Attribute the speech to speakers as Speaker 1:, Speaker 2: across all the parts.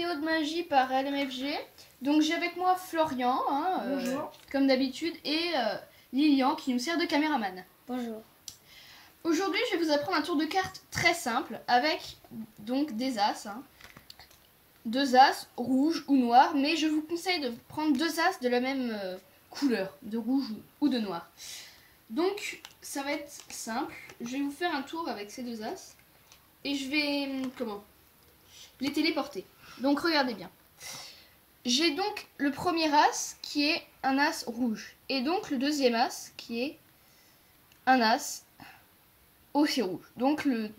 Speaker 1: vidéo de magie par LMFG. Donc j'ai avec moi Florian,
Speaker 2: Bonjour.
Speaker 1: comme d'habitude, et Lilian qui nous sert de caméraman.
Speaker 2: Bonjour.
Speaker 1: Aujourd'hui je vais vous apprendre un tour de cartes très simple avec donc des as. Deux as, rouge ou noir, mais je vous conseille de prendre deux as de la même couleur, de rouge ou de noir. Donc ça va être simple, je vais vous faire un tour avec ces deux as et je vais les téléporter. Donc regardez bien. J'ai donc le premier as qui est un as rouge et donc le deuxième as qui est un as aussi rouge. Donc le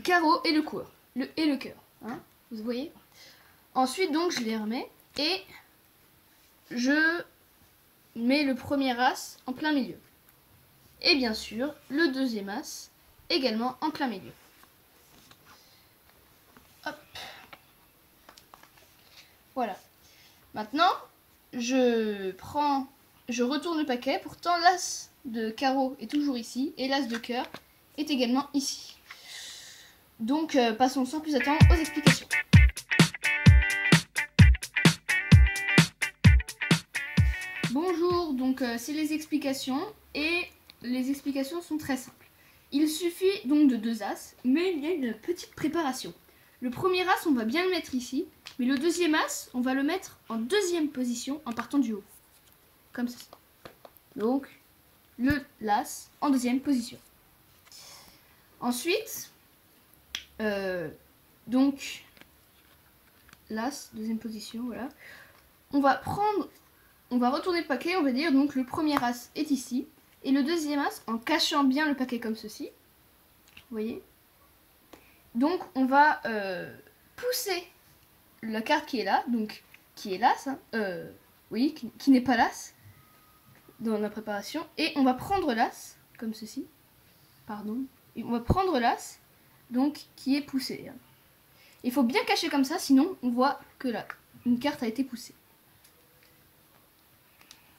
Speaker 1: carreau et le coeur, le cœur. Vous voyez. Ensuite donc je les remets et je mets le premier as en plein milieu. Et bien sûr le deuxième as également en plein milieu. Hop. Voilà. Maintenant je retourne le paquet. Pourtant l'as de carreau est toujours ici et l'as de cœur est également ici. Donc passons sans plus attendre aux explications. Bonjour, donc c'est les explications et les explications sont très simples. Il suffit donc de deux as, mais il y a une petite préparation. Le premier as, on va bien le mettre ici, mais le deuxième as, on va le mettre en deuxième position en partant du haut. Comme ça. Donc, l'as en deuxième position. Ensuite, donc, l'as, deuxième position, voilà. On va retourner le paquet, on va dire, donc le premier as est ici, et le deuxième as, en cachant bien le paquet comme ceci, vous voyez. Donc on va pousser la carte qui est là, donc qui est l'as, oui, qui n'est pas l'as dans la préparation, et on va prendre l'as, comme ceci, pardon, et on va prendre l'as, donc qui est poussé. Il faut bien cacher comme ça, sinon on voit que là, une carte a été poussée.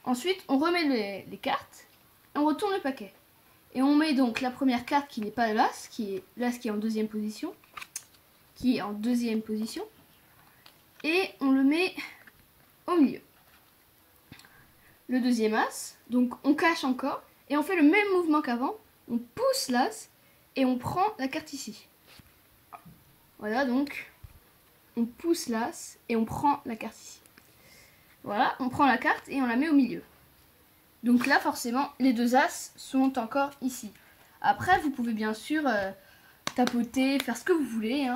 Speaker 1: Ensuite, on remet les cartes, et on retourne le paquet. Et on met donc la première carte qui n'est pas l'as, qui est en deuxième position, et on le met au milieu. Le deuxième as, donc on cache encore, et on fait le même mouvement qu'avant, on pousse l'as, et on prend la carte ici. Voilà, donc on pousse l'as, et on prend la carte ici. Voilà, on prend la carte et on la met au milieu. Donc là, forcément, les deux as sont encore ici. Après, vous pouvez bien sûr tapoter, faire ce que vous voulez,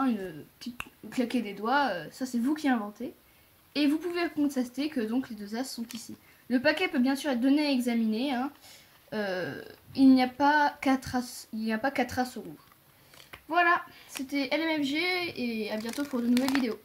Speaker 1: claquer des doigts, ça c'est vous qui inventez. Et vous pouvez constater que donc les deux as sont ici. Le paquet peut bien sûr être donné à examiner. Il n'y a pas quatre as rouges. Voilà, c'était LMFG et à bientôt pour de nouvelles vidéos.